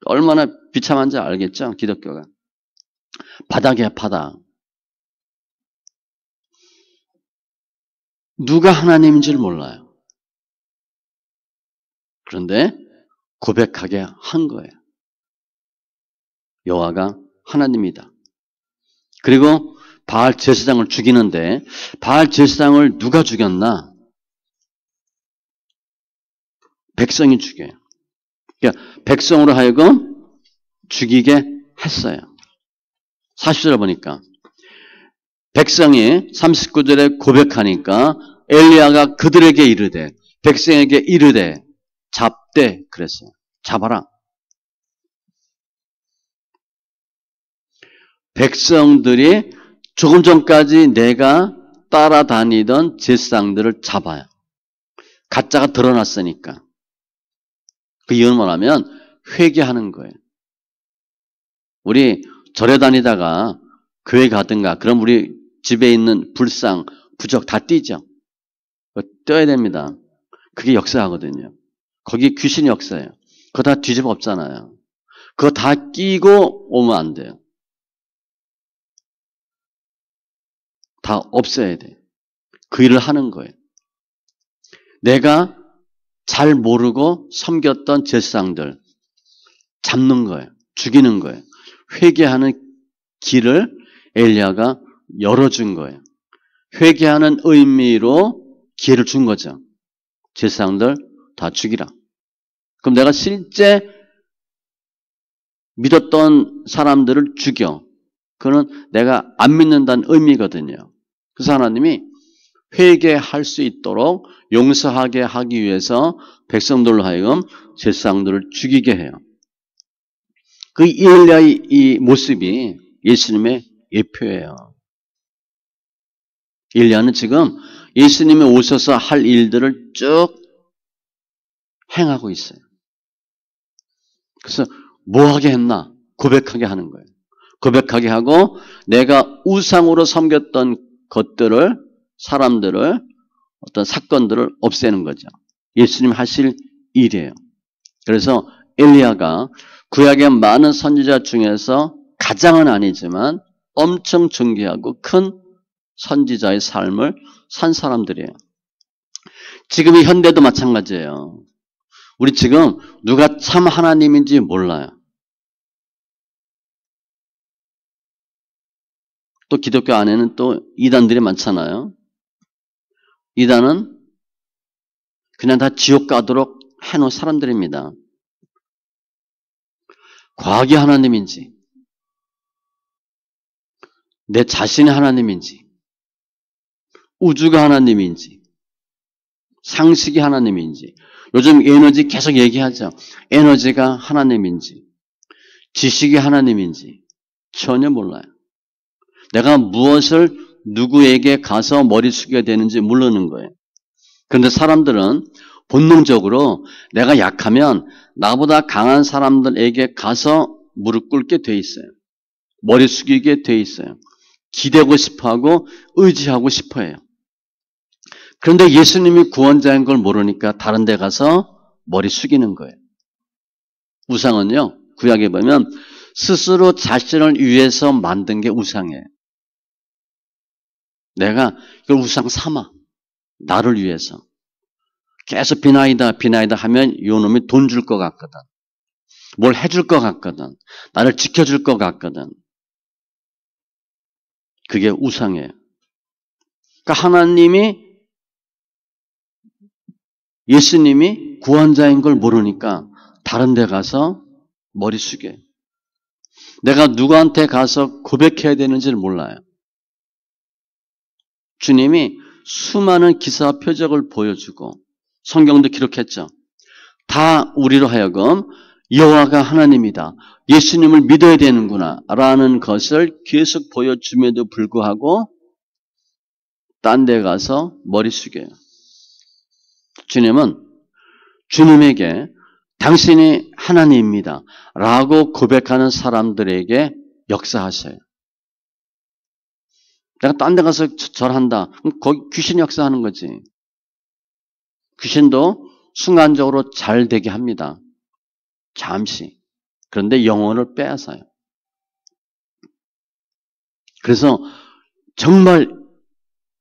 얼마나 비참한지 알겠죠? 기독교가. 바닥이야, 바닥. 누가 하나님인지를 몰라요. 그런데 고백하게 한 거예요. 여호와가 하나님이다. 그리고 바알 제사장을 죽이는데 바알 제사장을 누가 죽였나? 백성이 죽여요. 그러니까 백성으로 하여금 죽이게 했어요. 40절에 보니까 백성이 39절에 고백하니까 엘리야가 그들에게 이르되 백성에게 이르되 잡되 그랬어요. 잡아라. 백성들이 조금 전까지 내가 따라다니던 제사장들을 잡아요. 가짜가 드러났으니까. 그 이유는 뭐냐면 회개하는 거예요. 우리 절에 다니다가 교회 가든가 그럼 우리 집에 있는 불상, 부적 다 띄죠. 떼어야 됩니다. 그게 역사하거든요. 거기 귀신이 역사예요. 그거 다 뒤집어 엎잖아요. 그거 다 끼고 오면 안 돼요. 다 없애야 돼. 그 일을 하는 거예요. 내가 잘 모르고 섬겼던 제사장들 잡는 거예요. 죽이는 거예요. 회개하는 길을 엘리야가 열어준 거예요. 회개하는 의미로 기회를 준 거죠. 제사장들 다 죽이라. 그럼 내가 실제 믿었던 사람들을 죽여. 그거는 내가 안 믿는다는 의미거든요. 그래서 하나님이 회개할 수 있도록 용서하게 하기 위해서 백성들로 하여금 제사장들을 죽이게 해요. 그 엘리야의 이 모습이 예수님의 예표예요. 엘리야는 지금 예수님이 오셔서 할 일들을 쭉 행하고 있어요. 그래서 뭐 하게 했나? 고백하게 하는 거예요. 고백하게 하고 내가 우상으로 섬겼던 것들을 사람들을 어떤 사건들을 없애는 거죠. 예수님 하실 일이에요. 그래서 엘리야가 구약의 많은 선지자 중에서 가장은 아니지만 엄청 존귀하고 큰 선지자의 삶을 산 사람들이에요. 지금 이 현대도 마찬가지예요. 우리 지금 누가 참 하나님인지 몰라요. 또 기독교 안에는 또 이단들이 많잖아요. 이단은 그냥 다 지옥 가도록 해놓은 사람들입니다. 과학이 하나님인지, 내 자신이 하나님인지, 우주가 하나님인지, 상식이 하나님인지, 요즘 에너지 계속 얘기하죠. 에너지가 하나님인지, 지식이 하나님인지 전혀 몰라요. 내가 무엇을 누구에게 가서 머리 숙여야 되는지 모르는 거예요. 그런데 사람들은 본능적으로 내가 약하면 나보다 강한 사람들에게 가서 무릎 꿇게 돼 있어요. 머리 숙이게 돼 있어요. 기대고 싶어하고 의지하고 싶어해요. 그런데 예수님이 구원자인 걸 모르니까 다른 데 가서 머리 숙이는 거예요. 우상은요, 구약에 보면 스스로 자신을 위해서 만든 게 우상이에요. 내가 이걸 우상 삼아. 나를 위해서. 계속 비나이다 하면 이 놈이 돈 줄 것 같거든. 뭘 해줄 것 같거든. 나를 지켜줄 것 같거든. 그게 우상이에요. 그러니까 하나님이 예수님이 구원자인 걸 모르니까 다른 데 가서 머리 숙여요. 내가 누구한테 가서 고백해야 되는지를 몰라요. 주님이 수많은 기사와 표적을 보여주고 성경도 기록했죠. 다 우리로 하여금 여호와가 하나님이다. 예수님을 믿어야 되는구나 라는 것을 계속 보여줌에도 불구하고 딴 데 가서 머리 숙여요. 주님은 주님에게 당신이 하나님입니다 라고 고백하는 사람들에게 역사하셔요. 내가 딴 데 가서 절한다. 그럼 거기 귀신 역사하는 거지. 귀신도 순간적으로 잘 되게 합니다. 잠시. 그런데 영혼을 빼앗아요. 그래서 정말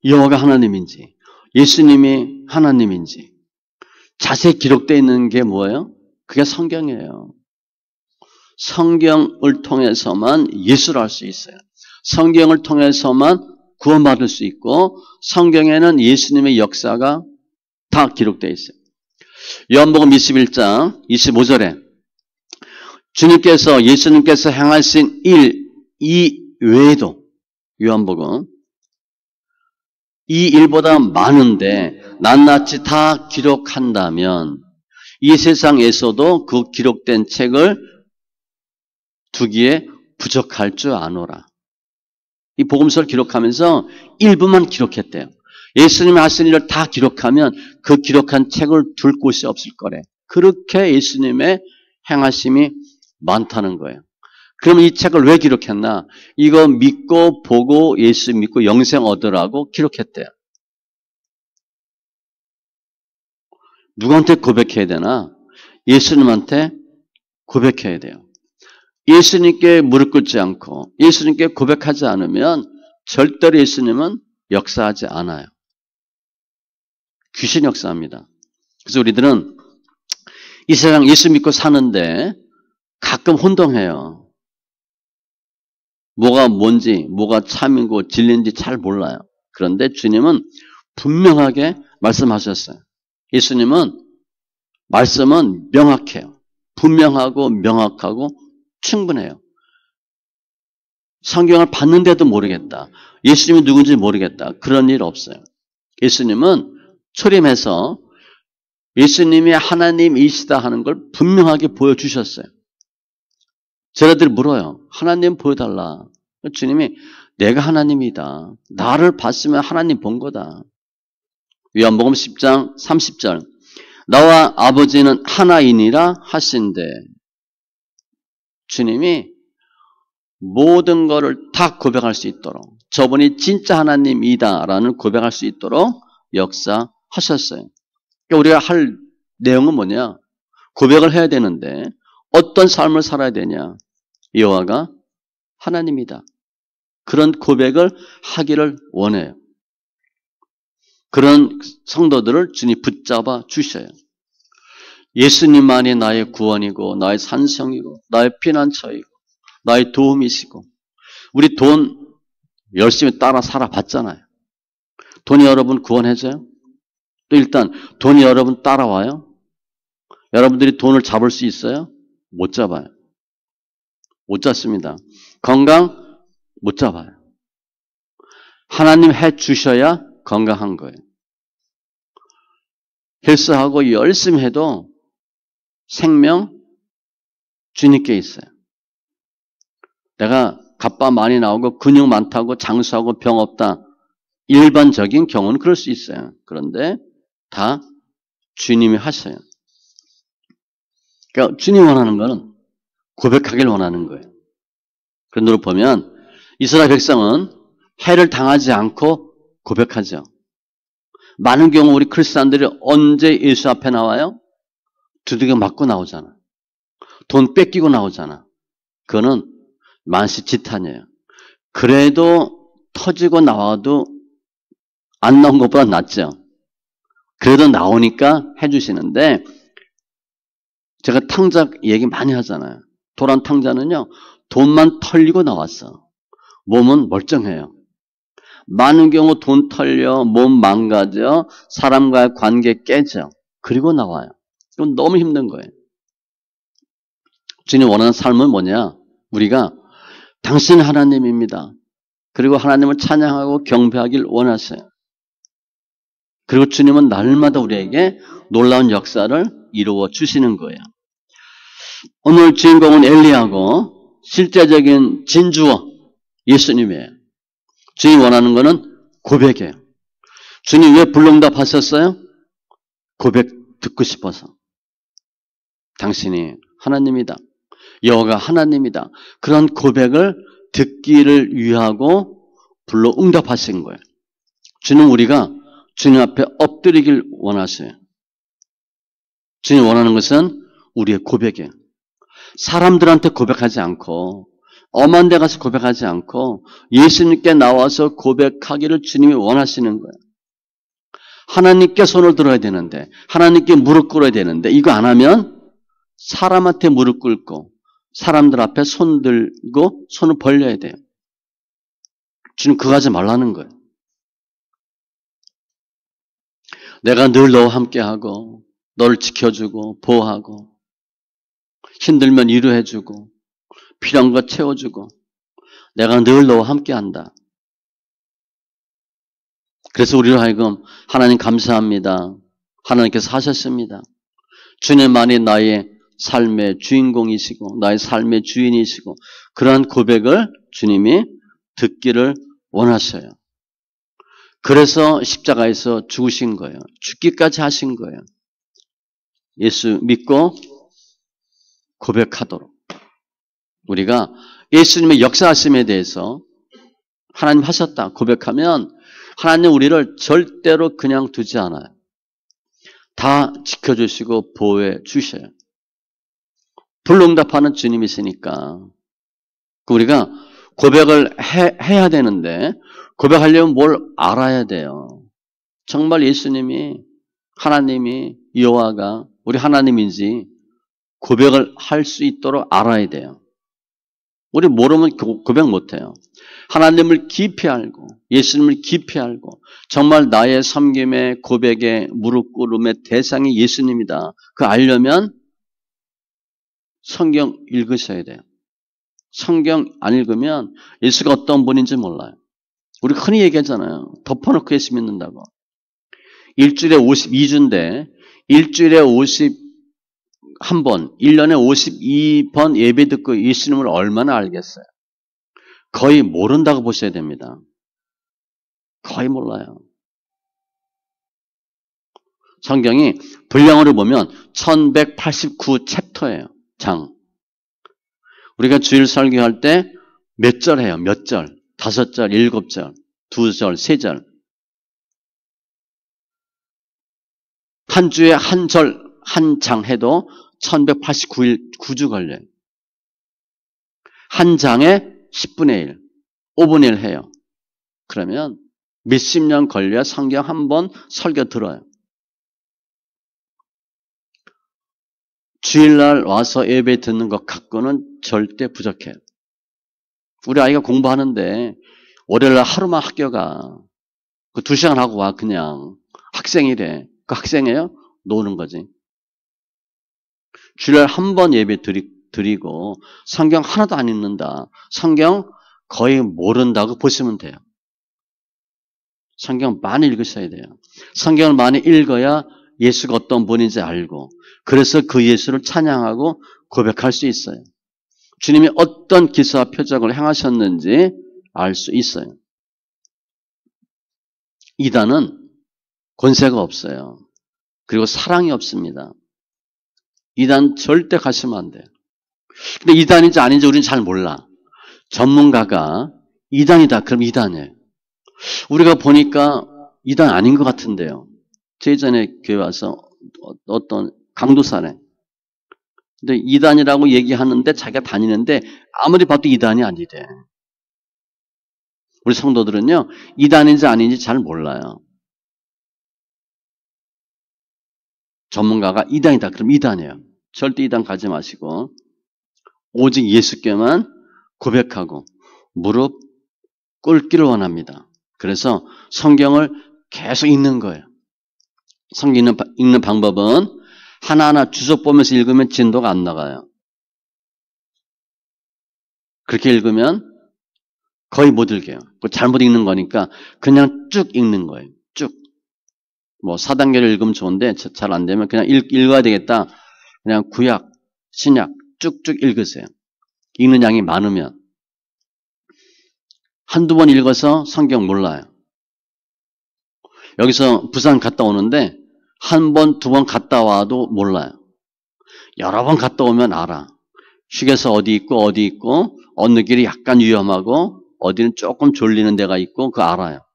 여호와가 하나님인지 예수님이 하나님인지 자세히 기록되어 있는 게 뭐예요? 그게 성경이에요. 성경을 통해서만 예수를 알 수 있어요. 성경을 통해서만 구원받을 수 있고 성경에는 예수님의 역사가 다 기록되어 있어요. 요한복음 21장 25절에 예수님께서 행하신 일 이외에도 요한복음 이 일보다 많은데 낱낱이 다 기록한다면 이 세상에서도 그 기록된 책을 두기에 부족할 줄 아노라. 이 복음서를 기록하면서 일부만 기록했대요. 예수님이 하신 일을 다 기록하면 그 기록한 책을 둘 곳이 없을 거래. 그렇게 예수님의 행하심이 많다는 거예요. 그러면 이 책을 왜 기록했나? 이거 믿고 보고 예수 믿고 영생 얻으라고 기록했대요. 누구한테 고백해야 되나? 예수님한테 고백해야 돼요. 예수님께 무릎 꿇지 않고 예수님께 고백하지 않으면 절대로 예수님은 역사하지 않아요. 귀신 역사합니다. 그래서 우리들은 이 세상 예수 믿고 사는데 가끔 혼동해요. 뭐가 뭔지, 뭐가 참이고 진리인지 잘 몰라요. 그런데 주님은 분명하게 말씀하셨어요. 예수님은 말씀은 명확해요. 분명하고 명확하고 충분해요. 성경을 봤는데도 모르겠다. 예수님이 누군지 모르겠다. 그런 일 없어요. 예수님은 초림해서 예수님이 하나님이시다 하는 걸 분명하게 보여주셨어요. 저희들 물어요. 하나님 보여달라. 주님이 내가 하나님이다. 나를 봤으면 하나님 본 거다. 요한복음 10장 30절 나와 아버지는 하나이니라 하신대. 주님이 모든 것을 다 고백할 수 있도록 저분이 진짜 하나님이다라는 고백할 수 있도록 역사하셨어요. 그러니까 우리가 할 내용은 뭐냐? 고백을 해야 되는데 어떤 삶을 살아야 되냐? 여호와가 하나님이다. 그런 고백을 하기를 원해요. 그런 성도들을 주님 붙잡아 주셔요. 예수님만이 나의 구원이고 나의 산성이고 나의 피난처이고 나의 도움이시고 우리 돈 열심히 따라 살아봤잖아요. 돈이 여러분 구원해줘요? 또 일단 돈이 여러분 따라와요? 여러분들이 돈을 잡을 수 있어요? 못 잡아요. 못 잡습니다. 건강 못 잡아요. 하나님 해 주셔야 건강한 거예요. 헬스하고 열심히 해도 생명 주님께 있어요. 내가 갑바 많이 나오고 근육 많다고 장수하고 병 없다. 일반적인 경우는 그럴 수 있어요. 그런데 다 주님이 하셔요. 그러니까 주님 원하는 거는 고백하길 원하는 거예요. 그런 대로 보면 이스라엘 백성은 해를 당하지 않고 고백하죠. 많은 경우 우리 크리스찬들이 언제 예수 앞에 나와요? 두들겨 맞고 나오잖아. 돈 뺏기고 나오잖아. 그거는 만시지탄이에요. 그래도 터지고 나와도 안 나온 것보다 낫죠. 그래도 나오니까 해주시는데 제가 탕자 얘기 많이 하잖아요. 도란 탕자는요. 돈만 털리고 나왔어. 몸은 멀쩡해요. 많은 경우 돈 털려, 몸 망가져, 사람과의 관계 깨져. 그리고 나와요. 이건 너무 힘든 거예요. 주님 원하는 삶은 뭐냐? 우리가 당신 하나님입니다. 그리고 하나님을 찬양하고 경배하길 원하세요. 그리고 주님은 날마다 우리에게 놀라운 역사를 이루어 주시는 거예요. 오늘 주인공은 엘리야고 실제적인 진주어 예수님이에요. 주님 원하는 거는 고백이에요. 주님 왜 불응답하셨어요? 고백 듣고 싶어서. 당신이 하나님이다. 여호와가 하나님이다. 그런 고백을 듣기를 위하고 불러 응답하신 거예요. 주님 우리가 주님 앞에 엎드리길 원하세요. 주님 원하는 것은 우리의 고백이에요. 사람들한테 고백하지 않고 엄한 데 가서 고백하지 않고 예수님께 나와서 고백하기를 주님이 원하시는 거예요. 하나님께 손을 들어야 되는데 하나님께 무릎 꿇어야 되는데 이거 안 하면 사람한테 무릎 꿇고 사람들 앞에 손 들고 손을 벌려야 돼요. 주님 그거 하지 말라는 거예요. 내가 늘 너와 함께하고 너를 지켜주고 보호하고 힘들면 위로해주고 필요한 거 채워주고 내가 늘 너와 함께한다. 그래서 우리로 하여금 하나님 감사합니다. 하나님께서 하셨습니다. 주님만이 나의 삶의 주인공이시고 나의 삶의 주인이시고 그러한 고백을 주님이 듣기를 원하셔요. 그래서 십자가에서 죽으신 거예요. 죽기까지 하신 거예요. 예수 믿고 고백하도록. 우리가 예수님의 역사하심에 대해서 하나님 하셨다 고백하면 하나님 우리를 절대로 그냥 두지 않아요. 다 지켜주시고 보호해 주셔요. 불응답하는 주님이시니까 우리가 고백을 해야 되는데 고백하려면 뭘 알아야 돼요. 정말 예수님이 하나님이 여호와가 우리 하나님인지 고백을 할 수 있도록 알아야 돼요. 우리 모르면 고백 못해요. 하나님을 깊이 알고 예수님을 깊이 알고 정말 나의 섬김의 고백의 무릎 꿇음의 대상이 예수님이다. 그거 알려면 성경 읽으셔야 돼요. 성경 안 읽으면 예수가 어떤 분인지 몰라요. 우리 흔히 얘기하잖아요. 덮어놓고 예수 믿는다고. 일주일에 52주인데 일주일에 51번, 1년에 52번 예배 듣고 예수님을 얼마나 알겠어요? 거의 모른다고 보셔야 됩니다. 거의 몰라요. 성경이 분량으로 보면 1189 챕터예요. 장. 우리가 주일 설교할 때 몇 절 해요? 몇 절? 5절, 7절, 2절, 3절. 한 주에 한 절, 한 장 해도 1189일, 9주 걸려요. 한 장에 10분의 1, 5분의 1 해요. 그러면 몇십 년 걸려야 성경 한 번 설교 들어요. 주일날 와서 예배 듣는 것 갖고는 절대 부족해요. 우리 아이가 공부하는데 월요일날 하루만 학교 가. 그 2시간 하고 와 그냥. 학생이래. 그 학생이에요? 노는 거지. 주일날 한 번 예배 드리고 성경 하나도 안 읽는다. 성경 거의 모른다고 보시면 돼요. 성경 많이 읽으셔야 돼요. 성경을 많이 읽어야 예수가 어떤 분인지 알고 그래서 그 예수를 찬양하고 고백할 수 있어요. 주님이 어떤 기사와 표적을 행하셨는지 알 수 있어요. 이단은 권세가 없어요. 그리고 사랑이 없습니다. 이단 절대 가시면 안 돼요. 근데 이단인지 아닌지 우리는 잘 몰라. 전문가가 이단이다. 그럼 이단이에요. 우리가 보니까 이단 아닌 것 같은데요. 제 예전에 교회 와서 어떤 강도사네. 근데 이단이라고 얘기하는데 자기가 다니는데 아무리 봐도 이단이 아니래. 우리 성도들은요. 이단인지 아닌지 잘 몰라요. 전문가가 이단이다. 그럼 이단이에요. 절대 이단 가지 마시고 오직 예수께만 고백하고 무릎 꿇기를 원합니다. 그래서 성경을 계속 읽는 거예요. 성경 읽는 방법은 하나하나 주석 보면서 읽으면 진도가 안 나가요. 그렇게 읽으면 거의 못 읽어요. 잘못 읽는 거니까 그냥 쭉 읽는 거예요. 쭉. 뭐 4단계를 읽으면 좋은데 잘 안 되면 그냥 읽어야 되겠다. 그냥 구약, 신약 쭉쭉 읽으세요. 읽는 양이 많으면. 한두 번 읽어서 성경 몰라요. 여기서 부산 갔다 오는데 한 번, 두 번 갔다 와도 몰라요. 여러 번 갔다 오면 알아. 휴게소 어디 있고 어느 길이 약간 위험하고 어디는 조금 졸리는 데가 있고 그거 알아요.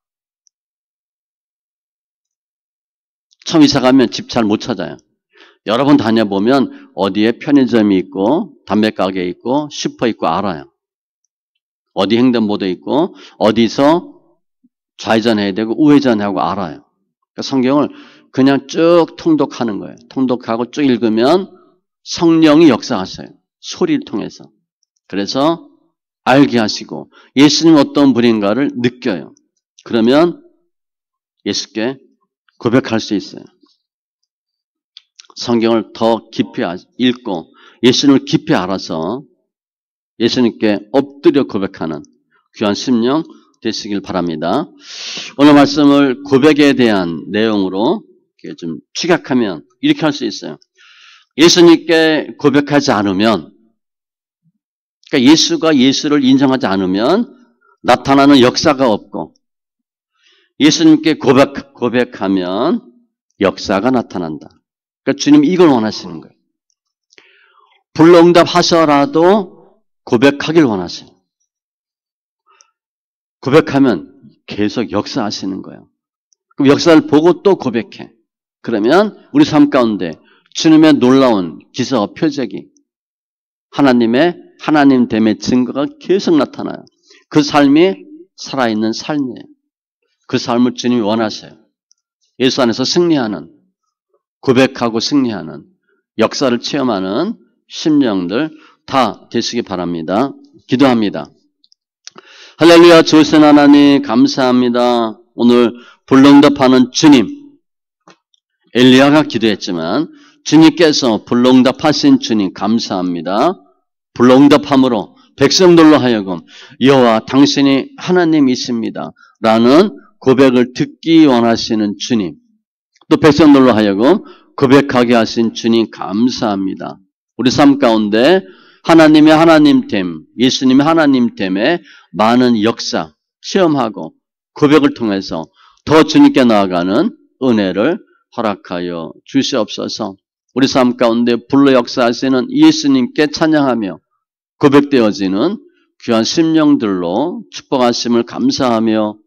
처음 이사 가면 집 잘 못 찾아요. 여러 번 다녀보면 어디에 편의점이 있고 담배가게 있고 슈퍼 있고 알아요. 어디 횡단보도 있고 어디서 좌회전해야 되고 우회전하고 알아요. 그러니까 성경을 그냥 쭉 통독하는 거예요. 통독하고 쭉 읽으면 성령이 역사하세요. 소리를 통해서. 그래서 알게 하시고 예수님 어떤 분인가를 느껴요. 그러면 예수께 고백할 수 있어요. 성경을 더 깊이 읽고 예수님을 깊이 알아서 예수님께 엎드려 고백하는 귀한 심령 되시길 바랍니다. 오늘 말씀을 고백에 대한 내용으로 좀 축약하면 이렇게 할 수 있어요. 예수님께 고백하지 않으면, 그러니까 예수가 예수를 인정하지 않으면 나타나는 역사가 없고, 예수님께 고백하면 역사가 나타난다. 그러니까 주님 이걸 원하시는 거예요. 불응답하셔라도 고백하길 원하세요. 고백하면 계속 역사하시는 거예요. 그럼 역사를 보고 또 고백해. 그러면 우리 삶 가운데 주님의 놀라운 기사와 표적이 하나님됨의 증거가 계속 나타나요. 그 삶이 살아있는 삶이에요. 그 삶을 주님이 원하세요. 예수 안에서 승리하는, 고백하고 승리하는, 역사를 체험하는 심령들 다 되시기 바랍니다. 기도합니다. 할렐루야. 좋으신 하나님 감사합니다. 오늘 불응답하는 주님, 엘리야가 기도했지만 주님께서 불응답하신 주님 감사합니다. 불응답함으로 백성들로 하여금 여호와 당신이 하나님이십니다 라는 고백을 듣기 원하시는 주님, 또 백성들로 하여금 고백하게 하신 주님 감사합니다. 우리 삶 가운데 하나님의 하나님됨, 예수님의 하나님됨에 많은 역사, 체험하고 고백을 통해서 더 주님께 나아가는 은혜를 허락하여 주시옵소서. 우리 삶 가운데 불로 역사하시는 예수님께 찬양하며 고백되어지는 귀한 심령들로 축복하심을 감사하며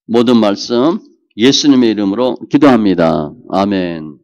모든 말씀 예수님의 이름으로 기도합니다. 아멘.